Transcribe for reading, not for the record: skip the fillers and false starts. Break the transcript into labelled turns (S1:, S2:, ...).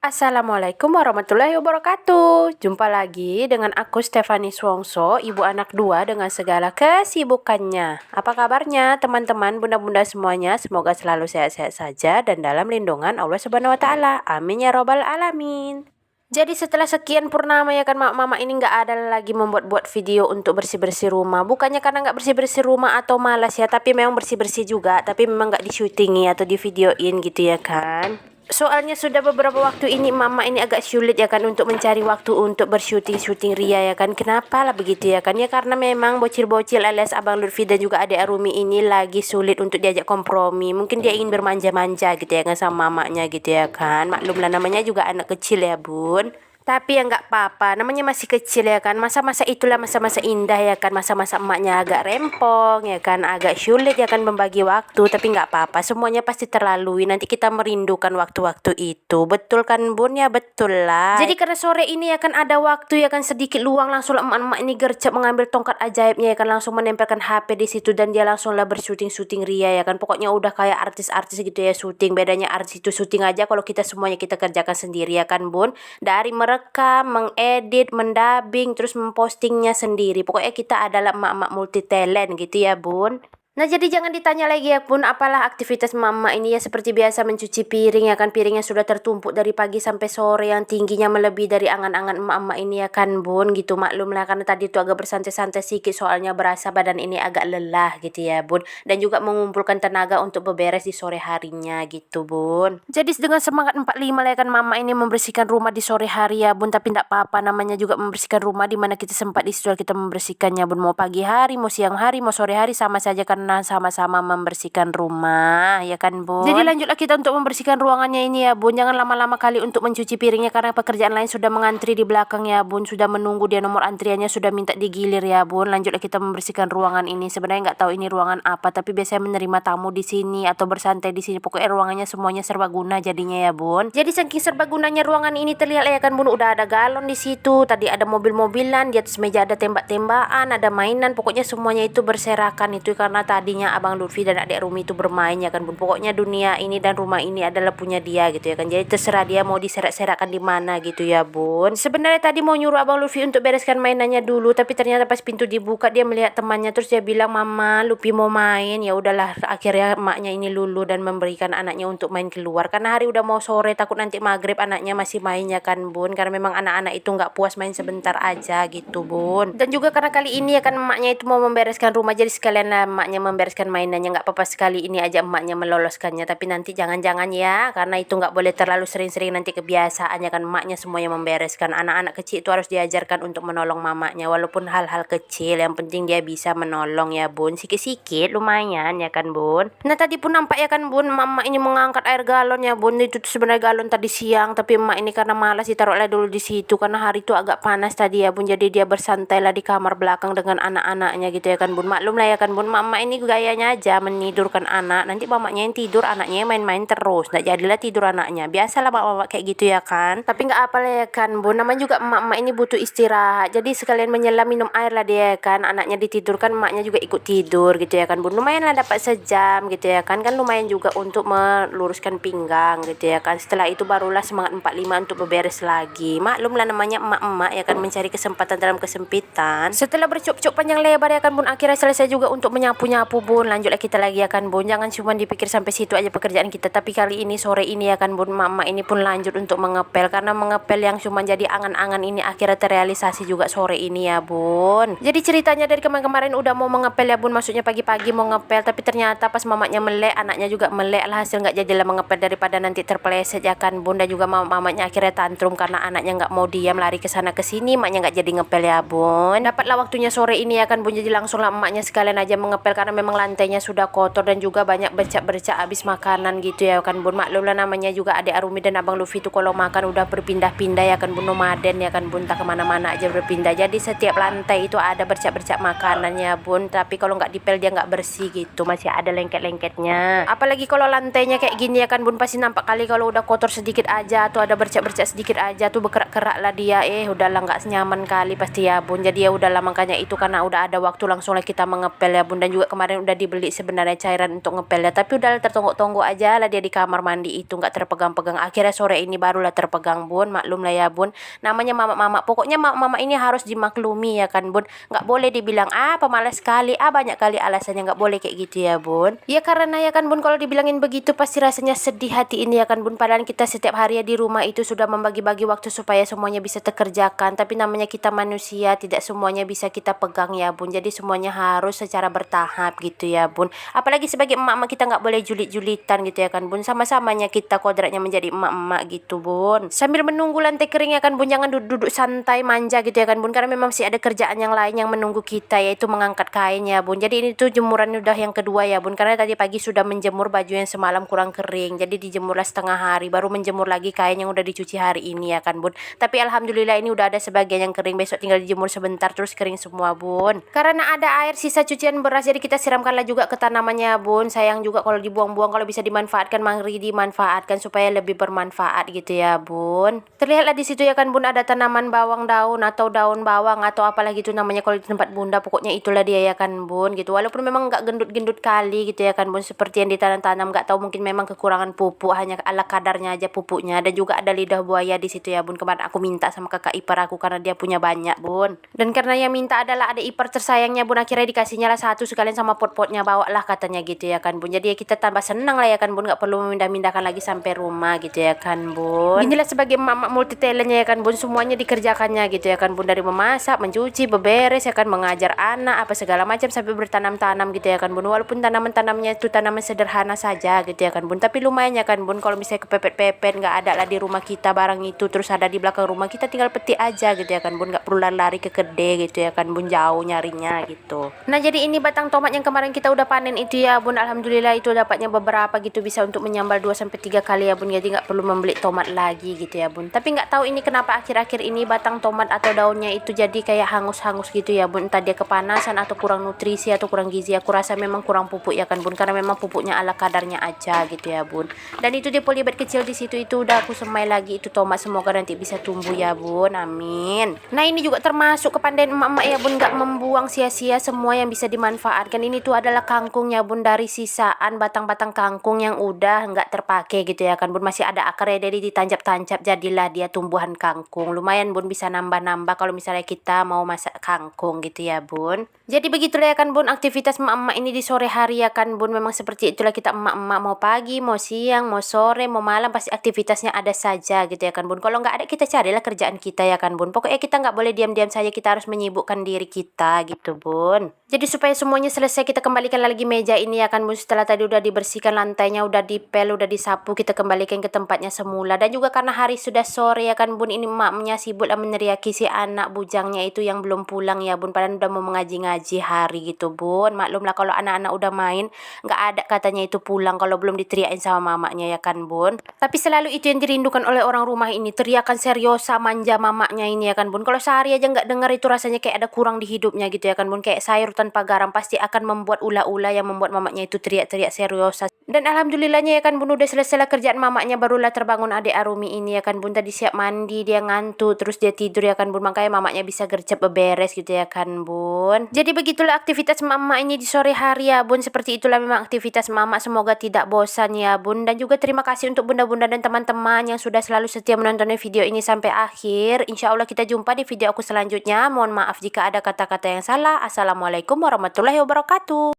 S1: Assalamualaikum warahmatullahi wabarakatuh. Jumpa lagi dengan aku Stefani Swongso, ibu anak dua dengan segala kesibukannya. Apa kabarnya teman-teman, bunda-bunda semuanya? Semoga selalu sehat-sehat saja dan dalam lindungan Allah Subhanahu wa taala. Amin ya robbal alamin. Jadi setelah sekian purnama ya kan mama ini nggak ada lagi membuat-buat video untuk bersih-bersih rumah. Bukannya karena nggak bersih-bersih rumah atau malas ya, tapi memang bersih-bersih juga. Tapi memang nggak di-syutingi atau di-videoin gitu ya kan. Soalnya sudah beberapa waktu ini mama ini agak sulit ya kan untuk mencari waktu untuk bersyuting ria ya kan. Kenapa lah begitu ya kan? Ya karena memang bocil-bocil alias Abang Lutfi dan juga adik Arumi ini lagi sulit untuk diajak kompromi. Mungkin dia ingin bermanja-manja gitu ya kan sama mamanya gitu ya kan. Maklumlah namanya juga anak kecil ya bun. Tapi ya nggak apa-apa, namanya masih kecil ya kan. Masa-masa itulah masa-masa indah ya kan. Masa-masa emaknya agak rempong ya kan, agak sulit ya kan membagi waktu. Tapi nggak apa-apa, semuanya pasti terlalui. Nanti kita merindukan waktu-waktu itu. Betul kan bun? Ya betul lah. Jadi karena sore ini ya kan ada waktu ya kan sedikit luang, langsung emak-emak ini gercep mengambil tongkat ajaibnya ya kan, langsung menempelkan HP di situ dan dia langsung lah bersyuting-syuting ria ya kan. Pokoknya udah kayak artis-artis gitu ya syuting. Bedanya artis itu syuting aja, kalau kita semuanya kita kerjakan sendiri ya kan bun. Dari merekam, mengedit, mendabing, terus mempostingnya sendiri. Pokoknya kita adalah emak-emak multi talent gitu ya bun. Nah jadi jangan ditanya lagi ya bun, apalah aktivitas mama ini ya seperti biasa mencuci piring ya kan. Piringnya sudah tertumpuk dari pagi sampai sore yang tingginya melebihi dari angan-angan emak-emak ini ya kan bun gitu. Maklum lah karena tadi tuh agak bersantai-santai sedikit soalnya berasa badan ini agak lelah gitu ya bun. Dan juga mengumpulkan tenaga untuk beberes di sore harinya gitu bun. Jadi dengan semangat 45 lah ya kan mama ini membersihkan rumah di sore hari ya bun. Tapi tidak apa-apa, namanya juga membersihkan rumah di mana kita sempat di situ kita membersihkannya bun. Mau pagi hari, mau siang hari, mau sore hari sama saja kan sama-sama membersihkan rumah ya kan bun. Jadi lanjutlah kita untuk membersihkan ruangannya ini ya bun. Jangan lama-lama kali untuk mencuci piringnya karena pekerjaan lain sudah mengantri di belakang ya bun. Sudah menunggu, dia nomor antriannya sudah minta digilir ya bun. Lanjutlah kita membersihkan ruangan ini. Sebenarnya nggak tahu ini ruangan apa, tapi biasanya menerima tamu di sini atau bersantai di sini. Pokoknya ruangannya semuanya serbaguna jadinya ya bun. Jadi saking serbagunanya ruangan ini terlihat ya kan bun, udah ada galon di situ. Tadi ada mobil-mobilan, di atas meja ada tembak-tembakan, ada mainan. Pokoknya semuanya itu berserakan itu karena tadinya Abang Lutfi dan adik Rumi itu bermain ya kan bun. Pokoknya dunia ini dan rumah ini adalah punya dia gitu ya kan. Jadi terserah dia mau diserak-serakan di mana gitu ya bun. Sebenarnya tadi mau nyuruh Abang Lutfi untuk bereskan mainannya dulu, tapi ternyata pas pintu dibuka dia melihat temannya, terus dia bilang, "Mama, Lutfi mau main." Ya udahlah, akhirnya emaknya ini lulu dan memberikan anaknya untuk main keluar. Karena hari udah mau sore, takut nanti maghrib anaknya masih main ya kan bun. Karena memang anak-anak itu nggak puas main sebentar aja gitu bun. Dan juga karena kali ini ya kan emaknya itu mau membereskan rumah, jadi sekalian lah emaknya membereskan mainannya. Nggak apa-apa sekali ini aja emaknya meloloskannya, tapi nanti jangan-jangan ya, karena itu nggak boleh terlalu sering-sering, nanti kebiasaannya kan emaknya semuanya membereskan. Anak-anak kecil itu harus diajarkan untuk menolong mamanya walaupun hal-hal kecil, yang penting dia bisa menolong ya bun, sikit-sikit lumayan ya kan bun. Nah tadi pun nampak ya kan bun, mama ini mengangkat air galon ya bun. Itu tuh sebenarnya galon tadi siang, tapi emak ini karena malas ditaruhlah dulu di situ karena hari itu agak panas tadi ya bun. Jadi dia bersantai lah di kamar belakang dengan anak-anaknya gitu ya kan bun. Maklum lah ya kan bun, mama ini gayanya aja menidurkan anak, nanti mamanya yang tidur, anaknya yang main-main terus. Nggak jadilah tidur anaknya. Biasalah mama kayak gitu ya kan. Tapi nggak apa lah ya kan bun, namanya juga emak-emak ini butuh istirahat. Jadi sekalian menyelam minum air lah dia ya kan. Anaknya ditidurkan, emaknya juga ikut tidur gitu ya kan bun. Lumayan lah dapat sejam gitu ya kan. Kan lumayan juga untuk meluruskan pinggang gitu ya kan. Setelah itu barulah semangat 45 untuk beberes lagi. Maklum lah namanya emak-emak ya kan, mencari kesempatan dalam kesempitan. Setelah bercop-cop panjang lebar ya kan bun, akhirnya selesai juga untuk menyapu-nyapu bun. Lanjutlah kita lagi ya kan bun. Jangan cuma dipikir sampai situ aja pekerjaan kita, tapi kali ini sore ini ya kan bun, mama ini pun lanjut untuk mengepel. Karena mengepel yang cuma jadi angan-angan ini akhirnya terrealisasi juga sore ini ya bun. Jadi ceritanya dari kemarin-kemarin udah mau mengepel ya bun, maksudnya pagi-pagi mau ngepel, tapi ternyata pas mamanya melek, anaknya juga melek lah, hasil nggak jadilah mengepel daripada nanti terpeleset ya kan bun. Dan juga mamanya akhirnya tantrum karena anaknya nggak mau diam, lari ke sana ke sini, emaknya nggak jadi ngepel ya bun. Dapatlah waktunya sore ini ya kan bun, jadi langsung lah emaknya sekalian aja mengepel karena memang lantainya sudah kotor dan juga banyak bercak-bercak habis makanan gitu ya kan bun. Maklum lah namanya juga adik Arumi dan Abang Lutfi itu kalau makan udah berpindah-pindah ya kan bun, nomaden ya kan bun, tak kemana-mana aja berpindah. Jadi setiap lantai itu ada bercak-bercak makanannya bun, tapi kalau nggak dipel dia nggak bersih gitu, masih ada lengket-lengketnya. Apalagi kalau lantainya kayak gini ya kan bun, pasti nampak kali kalau udah kotor sedikit aja atau ada bercak-bercak sedikit aja tuh berkerak-kerak lah dia, udahlah nggak nyaman kali pasti ya bun. Jadi ya udahlah, makanya itu karena udah ada waktu langsung lah kita mengepel ya bun. Dan juga kemarin udah dibeli sebenarnya cairan untuk ngepelnya, tapi udah tertonggok-tonggok aja lah dia di kamar mandi itu, nggak terpegang-pegang. Akhirnya sore ini barulah terpegang bun, maklum lah ya bun, namanya mama-mama, pokoknya mama-mama ini harus dimaklumi ya kan bun, nggak boleh dibilang pemalas sekali, banyak kali alasannya, nggak boleh kayak gitu ya bun. Ya karena ya kan bun, kalau dibilangin begitu pasti rasanya sedih hati ini ya kan bun, padahal kita setiap hari ya di rumah itu sudah membagi-bagi waktu supaya semuanya bisa terkerjakan, tapi namanya kita manusia tidak semuanya bisa kita pegang ya bun, jadi semuanya harus secara bertahap gitu ya bun. Apalagi sebagai emak-emak kita nggak boleh julit-julitan gitu ya kan bun, sama-samanya kita kodratnya menjadi emak-emak gitu bun. Sambil menunggu lantai kering ya kan bun, jangan duduk-duduk santai manja gitu ya kan bun, karena memang masih ada kerjaan yang lain yang menunggu kita, yaitu mengangkat kain ya bun. Jadi ini tuh jemuran udah yang kedua ya bun, karena tadi pagi sudah menjemur baju yang semalam kurang kering, jadi dijemurlah setengah hari, baru menjemur lagi kain yang udah dicuci hari ini ya kan bun. Tapi alhamdulillah ini udah ada sebagian yang kering, besok tinggal dijemur sebentar terus kering semua bun. Karena ada air sisa cucian beras, jadi kita siramkanlah juga ke tanamannya bun. Sayang juga kalau dibuang-buang, kalau bisa dimanfaatkan mari dimanfaatkan supaya lebih bermanfaat gitu ya bun. Terlihatlah di situ ya kan bun, ada tanaman bawang daun atau daun bawang atau apalagi itu namanya kalau di tempat bunda, pokoknya itulah dia ya kan bun gitu. Walaupun memang nggak gendut-gendut kali gitu ya kan bun, seperti yang ditanam-tanam, nggak tahu mungkin memang kekurangan pupuk, hanya ala kadarnya aja pupuknya. Dan juga ada lidah buaya di situ ya bun, kemarin aku minta sama kakak ipar aku karena dia punya banyak bun, dan karena yang minta adalah adik ipar tersayangnya bun, akhirnya dikasihnya lah satu sekalian sama pot-potnya, bawa lah katanya gitu ya kan bun. Jadi ya kita tambah senang lah ya kan bun, nggak perlu memindah-mindahkan lagi sampai rumah gitu ya kan bun. Inilah sebagai emak-emak multi talentnya ya kan bun, semuanya dikerjakannya gitu ya kan bun, dari memasak, mencuci, beberes ya kan, mengajar anak apa segala macam, sampai bertanam-tanam gitu ya kan bun. Walaupun tanaman-tanamnya itu tanaman sederhana saja gitu ya kan bun, tapi lumayan ya kan bun, kalau misalnya kepepet-pepet nggak ada lah di rumah kita barang itu, terus ada di belakang rumah kita, tinggal petik aja gitu ya kan bun, nggak perlu lari ke kedai gitu ya kan bun, jauh nyarinya gitu. Nah jadi ini batang tomat yang kemarin kita udah panen itu ya bun, alhamdulillah itu dapatnya beberapa gitu, bisa untuk menyambal 2-3 kali ya bun, jadi nggak perlu membeli tomat lagi gitu ya bun. Tapi nggak tahu ini kenapa akhir-akhir ini batang tomat atau daunnya itu jadi kayak hangus-hangus gitu ya bun, entah dia kepanasan atau kurang nutrisi atau kurang gizi. Aku rasa memang kurang pupuk ya kan bun, karena memang pupuknya ala kadarnya aja gitu ya bun. Dan itu di polybag kecil di situ itu udah aku semai lagi itu tomat, semoga nanti bisa tumbuh ya bun, amin. Nah ini juga termasuk kepandaian emak-emak ya bun, nggak membuang sia-sia semua yang bisa dimanfaatkan. Ini tuh adalah kangkung ya bun, dari sisaan batang-batang kangkung yang udah nggak terpakai gitu ya kan bun, masih ada akarnya, jadi ditancap-tancap jadilah dia tumbuhan kangkung. Lumayan bun, bisa nambah-nambah kalau misalnya kita mau masak kangkung gitu ya bun. Jadi begitulah ya kan bun aktivitas emak-emak ini di sore hari ya kan bun, memang seperti itulah kita emak-emak, mau pagi, mau siang, mau sore, mau malam, pasti aktivitasnya ada saja gitu ya kan bun. Kalau nggak ada kita carilah kerjaan kita ya kan bun, pokoknya kita nggak boleh diam-diam saja, kita harus menyibukkan diri kita gitu bun. Jadi supaya semuanya selesai, kita kembalikan lagi meja ini ya kan bun, setelah tadi udah dibersihkan lantainya, udah dipel, udah disapu, kita kembalikan ke tempatnya semula. Dan juga karena hari sudah sore ya kan bun, ini emaknya sibuk lah meneriaki si anak bujangnya itu yang belum pulang ya bun, padahal udah mau mengaji-ngaji hari gitu bun. Maklum lah kalau anak-anak udah main, nggak ada katanya itu pulang kalau belum diteriakin sama mamanya ya kan bun. Tapi selalu itu yang dirindukan oleh orang rumah ini, teriakan seriosa manja mamanya ini ya kan bun. Kalau sehari aja nggak dengar itu rasanya kayak ada kurang di hidupnya gitu ya kan bun, kayak sayur tanpa garam, pasti akan membuat ulah-ulah yang membuat mamanya itu teriak-teriak seriosa. Dan alhamdulillahnya ya kan bun, udah selesai lah kerjaan mamanya, barulah terbangun adik Arumi ini ya kan bun. Tadi siap mandi, dia ngantuk, terus dia tidur ya kan bun, makanya mamanya bisa gercep beberes gitu ya kan bun. Jadi begitulah aktivitas mama ini di sore hari ya bun, seperti itulah memang aktivitas mama, semoga tidak bosan ya bun. Dan juga terima kasih untuk bunda-bunda dan teman-teman yang sudah selalu setia menonton video ini sampai akhir. Insya Allah kita jumpa di video aku selanjutnya. Mohon maaf jika ada kata-kata yang salah. Assalamualaikum warahmatullahi wabarakatuh.